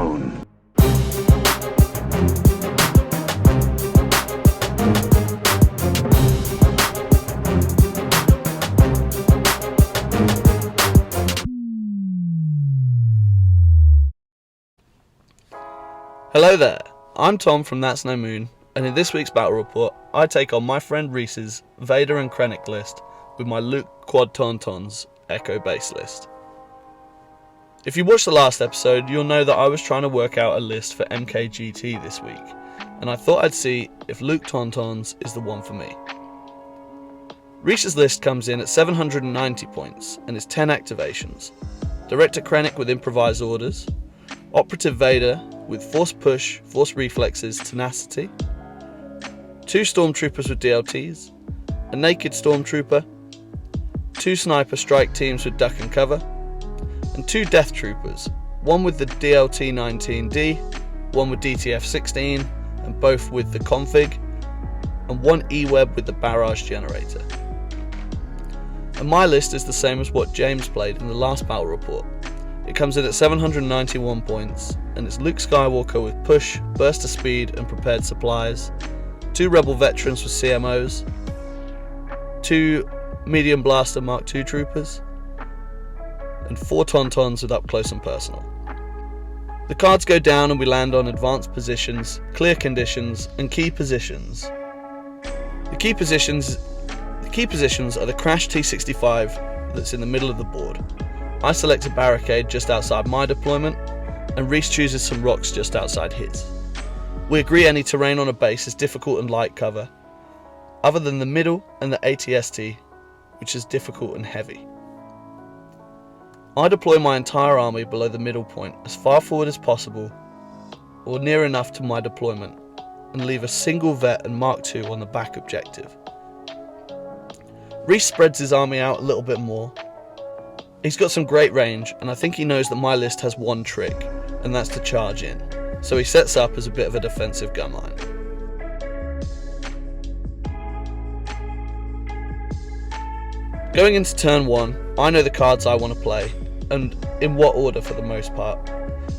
moon. Hello there, I'm Tom from That's No Moon, and in this week's battle report, I take on my friend Reese's Vader and Krennic list with my Luke Quad Tauntauns Echo base list. If you watched the last episode, you'll know that I was trying to work out a list for MKGT this week, and I thought I'd see if Luke Tauntauns is the one for me. Reese's list comes in at 790 points and is 10 activations. Director Krennic with improvised orders, Operative Vader with force push, force reflexes, tenacity, 2 stormtroopers with DLTs, a naked stormtrooper, 2 sniper strike teams with duck and cover, and 2 death troopers, one with the DLT-19D, one with DTF-16, and both with the config, and 1 E-web with the barrage generator. And my list is the same as what James played in the last battle report. It comes in at 791 points, and it's Luke Skywalker with push, burst of speed and prepared supplies, 2 rebel veterans with CMOs, 2 medium blaster Mark II troopers, and 4 Tauntauns with up close and personal. The cards go down and we land on advanced positions, clear conditions and key positions. The key positions are the Crash T-65 that's in the middle of the board. I select a barricade just outside my deployment, and Reese chooses some rocks just outside his. We agree any terrain on a base is difficult and light cover, other than the middle and the ATST, which is difficult and heavy. I deploy my entire army below the middle point as far forward as possible, or near enough to my deployment, and leave a single vet and Mark II on the back objective. Reese spreads his army out a little bit more. He's got some great range, and I think he knows that my list has one trick, and that's to charge in, so he sets up as a bit of a defensive gunline. Going into turn 1, I know the cards I want to play, and in what order for the most part.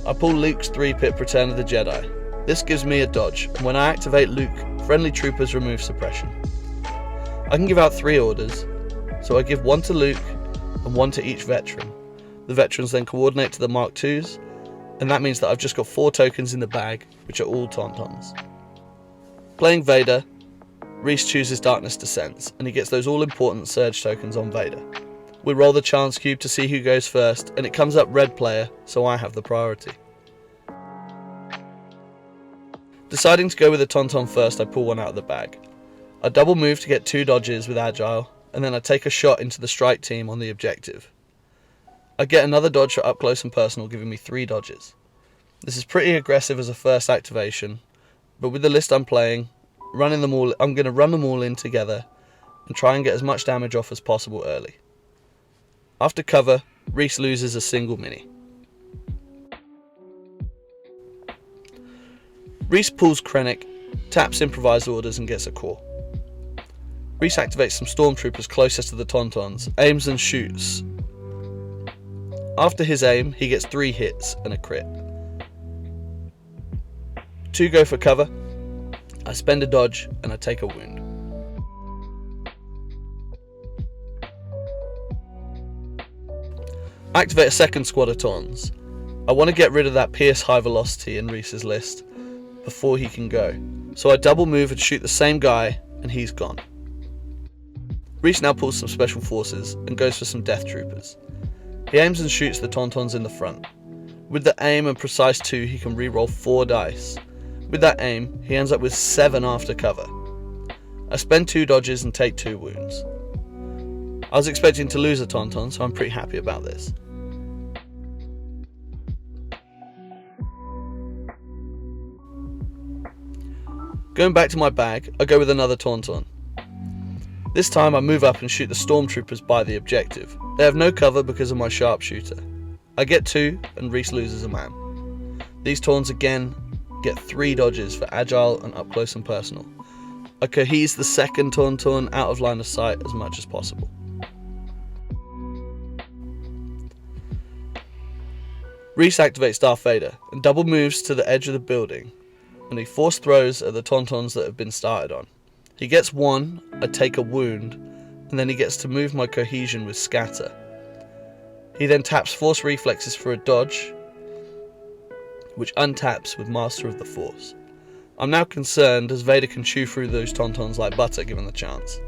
I pull Luke's 3-pip Return of the Jedi. This gives me a dodge, and when I activate Luke, friendly troopers remove suppression. I can give out 3 orders, so I give 1 to Luke, and 1 to each veteran. The veterans then coordinate to the Mark IIs, and that means that I've just got 4 tokens in the bag, which are all Tauntauns. Playing Vader, Reese chooses Darkness Descents, and he gets those all-important Surge tokens on Vader. We roll the chance cube to see who goes first, and it comes up red player, so I have the priority. Deciding to go with a Tauntaun first, I pull one out of the bag. I double move to get 2 dodges with Agile, and then I take a shot into the strike team on the objective. I get another dodge for up close and personal, giving me 3 dodges. This is pretty aggressive as a first activation, but with the list I'm playing, I'm going to run them all in together and try and get as much damage off as possible early. After cover, Reese loses a single mini. Reese pulls Krennic, taps improvised orders and gets a core. Reese activates some stormtroopers closest to the Tauntauns, aims and shoots. After his aim, he gets 3 hits and a crit. 2 go for cover. I spend a dodge and I take a wound. I activate a second squad of Tauns. I want to get rid of that Pierce high velocity in Reese's list before he can go, so I double move and shoot the same guy and he's gone. Reese now pulls some special forces and goes for some death troopers. He aims and shoots the Tauntauns in the front. With the aim and precise 2, he can reroll 4 dice. With that aim, he ends up with 7 after cover. I spend 2 dodges and take 2 wounds. I was expecting to lose a Tauntaun, so I'm pretty happy about this. Going back to my bag, I go with another Tauntaun. This time I move up and shoot the stormtroopers by the objective. They have no cover because of my sharpshooter. I get 2 and Reese loses a man. These Tauns again get 3 dodges for agile and up close and personal. I cohese the second Tauntaun out of line of sight as much as possible. Reese activates Darth Vader and double moves to the edge of the building, and he force throws at the Tauntauns that have been started on. He gets one, I take a wound, and then he gets to move my cohesion with Scatter. He then taps Force Reflexes for a dodge, which untaps with Master of the Force. I'm now concerned as Vader can chew through those Tauntauns like butter given the chance.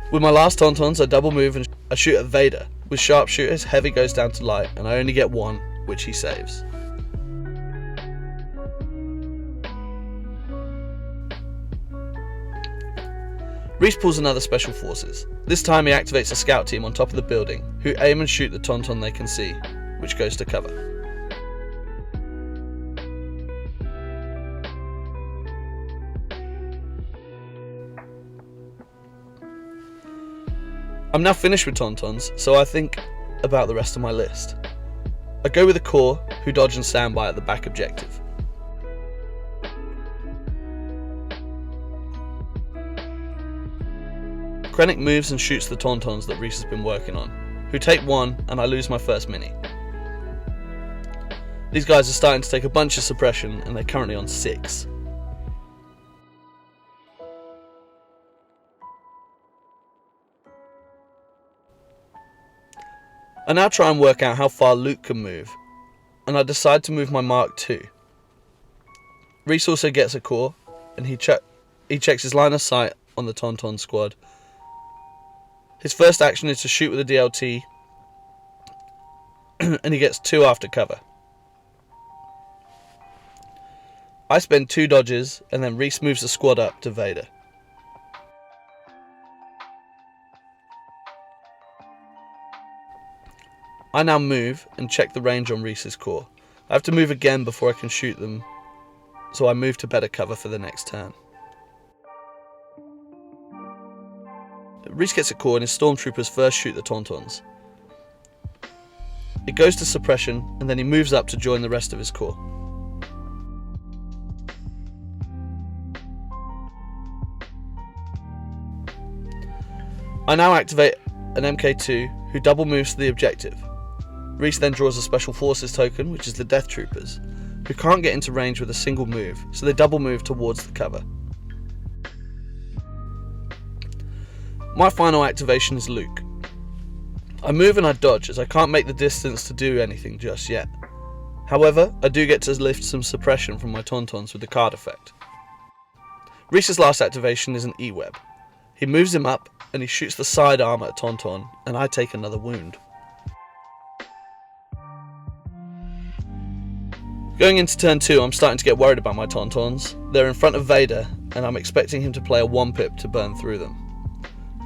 With my last Tauntauns, I double move and I shoot at Vader. With sharpshooters, heavy goes down to light, and I only get one, which he saves. Reese pulls another Special Forces. This time he activates a scout team on top of the building, who aim and shoot the Tauntaun they can see, which goes to cover. I'm now finished with Tauntauns, so I think about the rest of my list. I go with the core, who dodge and standby at the back objective. Krennic moves and shoots the Tauntauns that Reese has been working on, who take one and I lose my first mini. These guys are starting to take a bunch of suppression and they're currently on 6. I now try and work out how far Luke can move, and I decide to move my Mark II. Reese also gets a core, and he checks his line of sight on the Tauntaun squad. His first action is to shoot with a DLT, and he gets 2 after cover. I spend 2 dodges, and then Reese moves the squad up to Vader. I now move and check the range on Reese's core. I have to move again before I can shoot them, so I move to better cover for the next turn. Reese gets a core and his stormtroopers first shoot the Tauntauns. It goes to suppression and then he moves up to join the rest of his core. I now activate an MK2 who double moves to the objective. Reese then draws a Special Forces token, which is the Death Troopers, who can't get into range with a single move, so they double move towards the cover. My final activation is Luke. I move and I dodge as I can't make the distance to do anything just yet. However, I do get to lift some suppression from my Tauntauns with the card effect. Reese's last activation is an E-Web. He moves him up and he shoots the side arm at Tauntaun, and I take another wound. Going into turn 2, I'm starting to get worried about my Tauntauns. They're in front of Vader, and I'm expecting him to play a 1-pip to burn through them.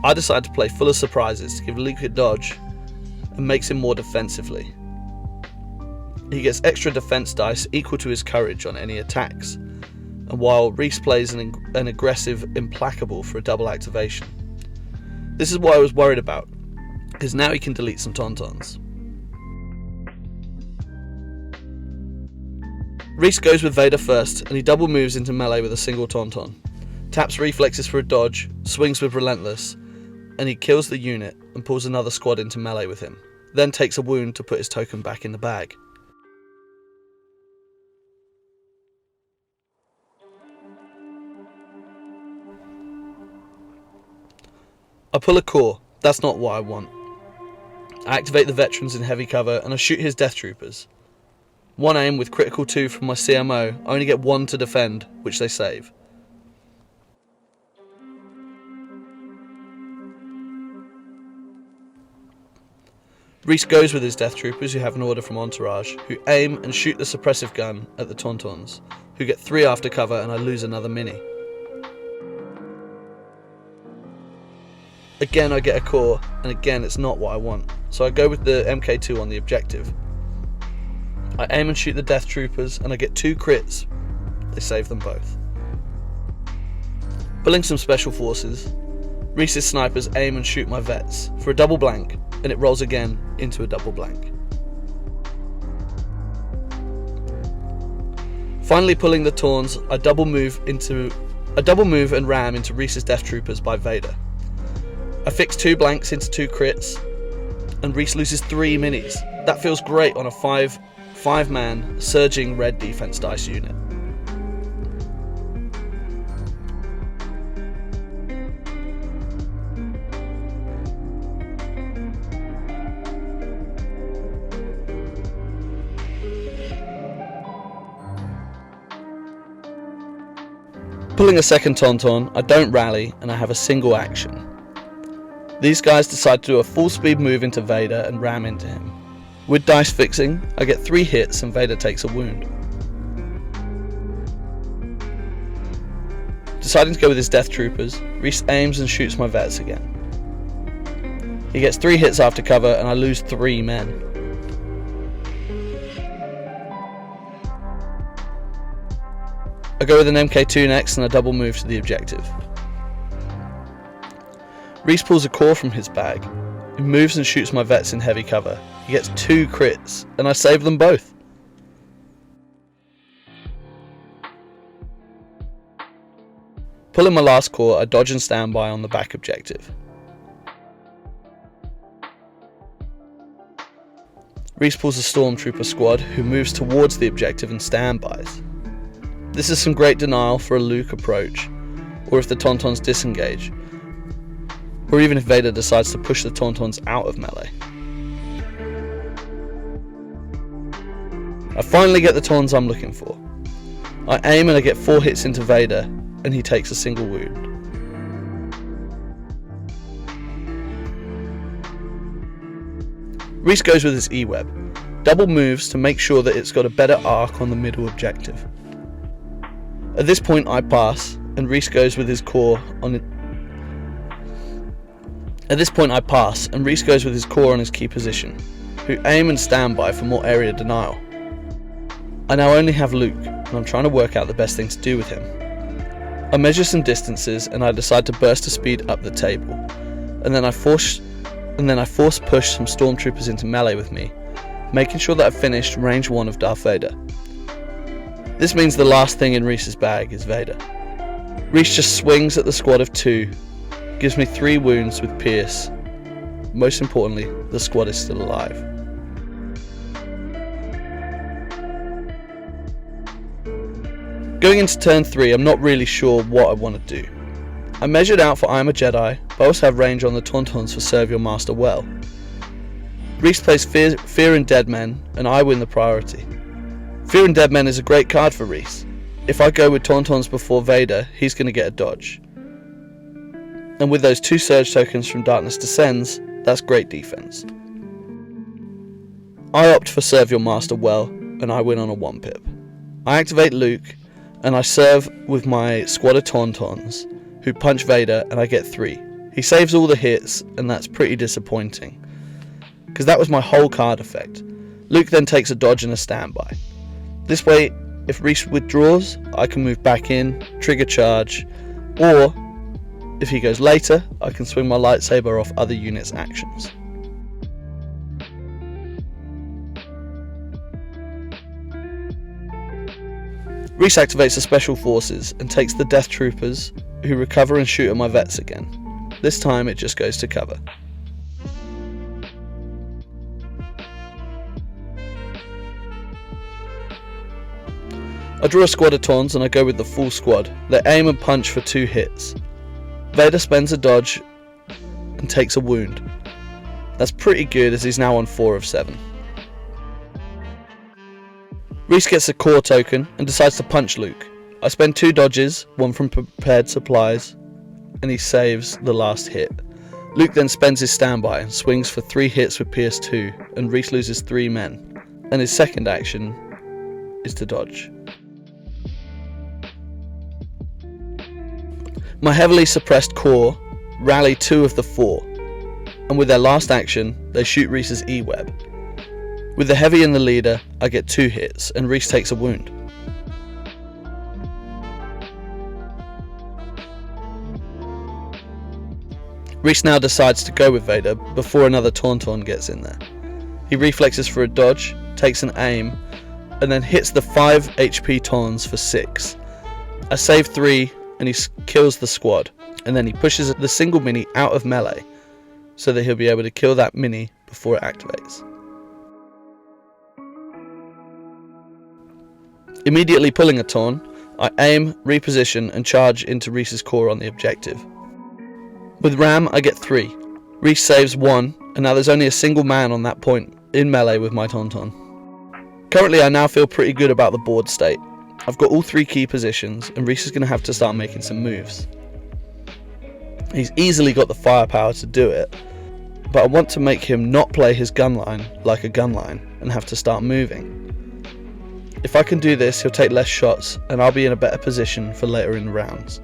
I decide to play full of surprises to give Luke a dodge, and makes him more defensively. He gets extra defense dice equal to his courage on any attacks, and while Reese plays an aggressive implacable for a double activation. This is what I was worried about, because now he can delete some Tauntauns. Reese goes with Vader first, and he double moves into melee with a single Tauntaun. Taps reflexes for a dodge, swings with Relentless, and he kills the unit and pulls another squad into melee with him, then takes a wound to put his token back in the bag. I pull a core, that's not what I want. I activate the veterans in heavy cover and I shoot his Death Troopers. One aim with critical 2 from my CMO, I only get 1 to defend, which they save. Reese goes with his Death Troopers who have an order from Entourage, who aim and shoot the suppressive gun at the Tauntauns, who get 3 after cover and I lose another mini. Again I get a core, and again it's not what I want, so I go with the MK2 on the objective. I aim and shoot the Death Troopers and I get 2 crits, they save them both. Pulling some Special Forces, Reese's snipers aim and shoot my vets for a double blank, and it rolls again into a double blank. Finally pulling the Tauns, I double move and ram into Reese's Death Troopers by Vader. I fix 2 blanks into 2 crits, and Reese loses 3 minis. That feels great on a 5-man surging red defense dice unit. Pulling a second Tauntaun, I don't rally and I have a single action. These guys decide to do a full speed move into Vader and ram into him. With dice fixing, I get 3 hits and Vader takes a wound. Deciding to go with his Death Troopers, Reese aims and shoots my vets again. He gets 3 hits after cover and I lose 3 men. I go with an MK2 next and a double move to the objective. Reese pulls a core from his bag. He moves and shoots my vets in heavy cover. He gets 2 crits and I save them both. Pulling my last core, I dodge and stand by on the back objective. Reese pulls a Stormtrooper squad who moves towards the objective and standbys. This is some great denial for a Luke approach, or if the Tauntauns disengage, or even if Vader decides to push the Tauntauns out of melee. I finally get the Tauns I'm looking for. I aim and I get 4 hits into Vader, and he takes a single wound. Reese goes with his E-Web, double moves to make sure that it's got a better arc on the middle objective. At this point I pass, and Reese goes with his core on it. At this point I pass, and Reese goes with his core on his key position, who aim and stand by for more area denial. I now only have Luke, and I'm trying to work out the best thing to do with him. I measure some distances, and I decide to burst to speed up the table, and then I force push some Stormtroopers into melee with me, making sure that I've finished range 1 of Darth Vader. This means the last thing in Reese's bag is Vader. Reese just swings at the squad of 2, gives me 3 wounds with Pierce. Most importantly, the squad is still alive. Going into turn 3, I'm not really sure what I want to do. I measured out for I'm a Jedi, but I also have range on the Tauntauns for Serve Your Master Well. Reese plays Fear and Dead Men, and I win the priority. Fear and Dead Men is a great card for Reese. If I go with Tauntauns before Vader, he's going to get a dodge. And with those 2 surge tokens from Darkness Descends, that's great defense. I opt for Serve Your Master Well, and I win on a 1-pip. I activate Luke, and I serve with my squad of Tauntauns, who punch Vader, and I get 3. He saves all the hits, and that's pretty disappointing, because that was my whole card effect. Luke then takes a dodge and a standby. This way, if Reese withdraws, I can move back in, trigger charge, or if he goes later, I can swing my lightsaber off other units' actions. Reese activates the Special Forces and takes the Death Troopers, who recover and shoot at my vets again. This time it just goes to cover. I draw a squad of Tauns and I go with the full squad. They aim and punch for 2 hits. Vader spends a dodge and takes a wound. That's pretty good as he's now on 4 of 7. Reese gets a core token and decides to punch Luke. I spend 2 dodges, 1 from prepared supplies, and he saves the last hit. Luke then spends his standby and swings for 3 hits with Pierce 2, and Reese loses 3 men, and his second action is to dodge. My heavily suppressed core rally 2 of the 4, and with their last action, they shoot Reese's E-Web. With the heavy and the leader, I get 2 hits, and Reese takes a wound. Reese now decides to go with Vader before another Tauntaun gets in there. He reflexes for a dodge, takes an aim, and then hits the 5 HP Tauns for 6. I save 3, and he kills the squad, and then he pushes the single mini out of melee so that he'll be able to kill that mini before it activates. Immediately pulling a Taunt, I aim, reposition and charge into Reese's core on the objective. With Ram I get 3. Reese saves 1, and now there's only a single man on that point in melee with my Tauntaun. Currently I now feel pretty good about the board state. I've got all 3 key positions and Reese is going to have to start making some moves. He's easily got the firepower to do it, but I want to make him not play his gunline like a gunline and have to start moving. If I can do this, he'll take less shots and I'll be in a better position for later in the rounds.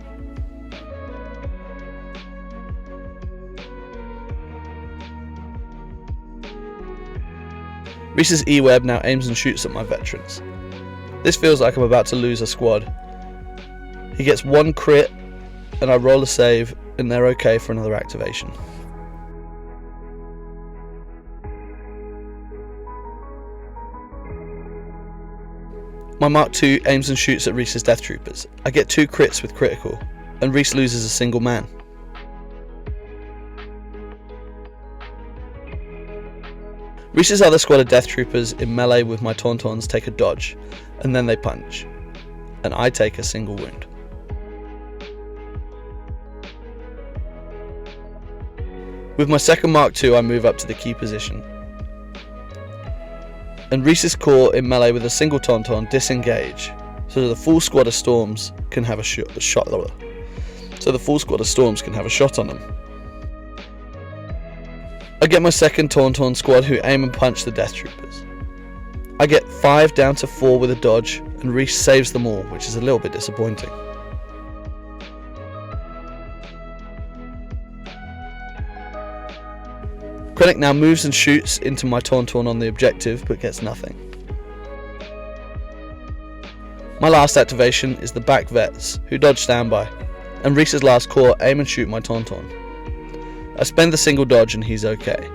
Reese's E-Web now aims and shoots at my veterans. This feels like I'm about to lose a squad. He gets 1 crit and I roll a save and they're okay for another activation. My Mark II aims and shoots at Reese's Death Troopers. I get 2 crits with critical, and Reese loses a single man. Reese's other squad of Death Troopers in melee with my Tauntauns take a dodge, and then they punch, and I take a single wound. With my second Mark II I move up to the key position, and Reese's core in melee with a single Tauntaun disengage, so the full squad of Storms can have a shot on them. I get my second Tauntaun squad who aim and punch the Death Troopers. I get 5 down to 4 with a dodge, and Reese saves them all, which is a little bit disappointing. Krennic now moves and shoots into my Tauntaun on the objective, but gets nothing. My last activation is the back vets, who dodge standby, and Reese's last core aim and shoot my Tauntaun. I spend the single dodge and he's okay.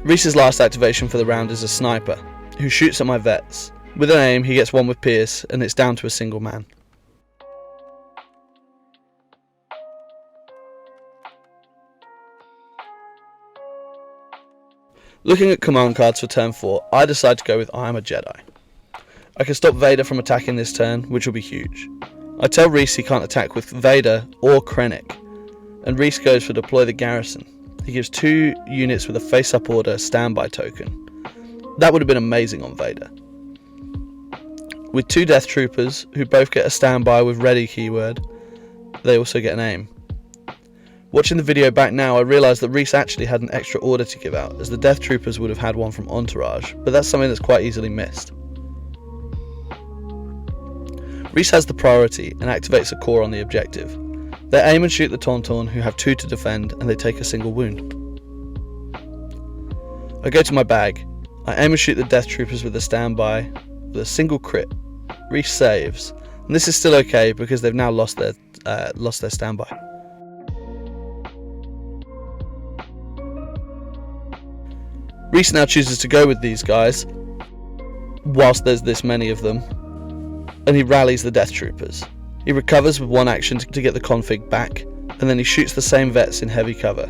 Reese's last activation for the round is a sniper, who shoots at my vets. With an aim he gets 1 with Pierce, and it's down to a single man. Looking at command cards for turn 4, I decide to go with I am a Jedi. I can stop Vader from attacking this turn, which will be huge. I tell Reese he can't attack with Vader or Krennic, and Reese goes for deploy the garrison. He gives 2 units with a face-up order standby token. That would have been amazing on Vader. With 2 Death Troopers, who both get a standby with ready keyword, they also get an aim. Watching the video back now, I realised that Reese actually had an extra order to give out, as the Death Troopers would have had one from Entourage, but that's something that's quite easily missed. Reese has the priority and activates a core on the objective. They aim and shoot the Tauntaun, who have 2 to defend, and they take a single wound. I go to my bag. I aim and shoot the Death Troopers with a standby, with a single crit. Reese saves, and this is still okay because they've now lost their standby. Reese now chooses to go with these guys, whilst there's this many of them, and he rallies the Death Troopers. He recovers with 1 action to get the config back, and then he shoots the same vets in heavy cover.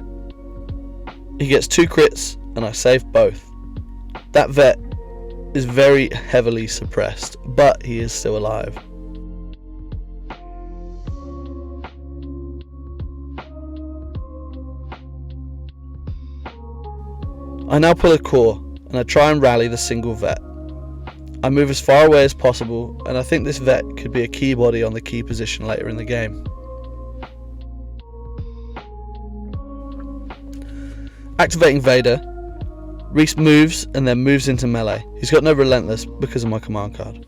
He gets 2 crits, and I save both. That vet is very heavily suppressed, but he is still alive. I now pull a core, and I try and rally the single vet. I move as far away as possible, and I think this vet could be a key body on the key position later in the game. Activating Vader, Reese moves and then moves into melee. He's got no relentless because of my command card.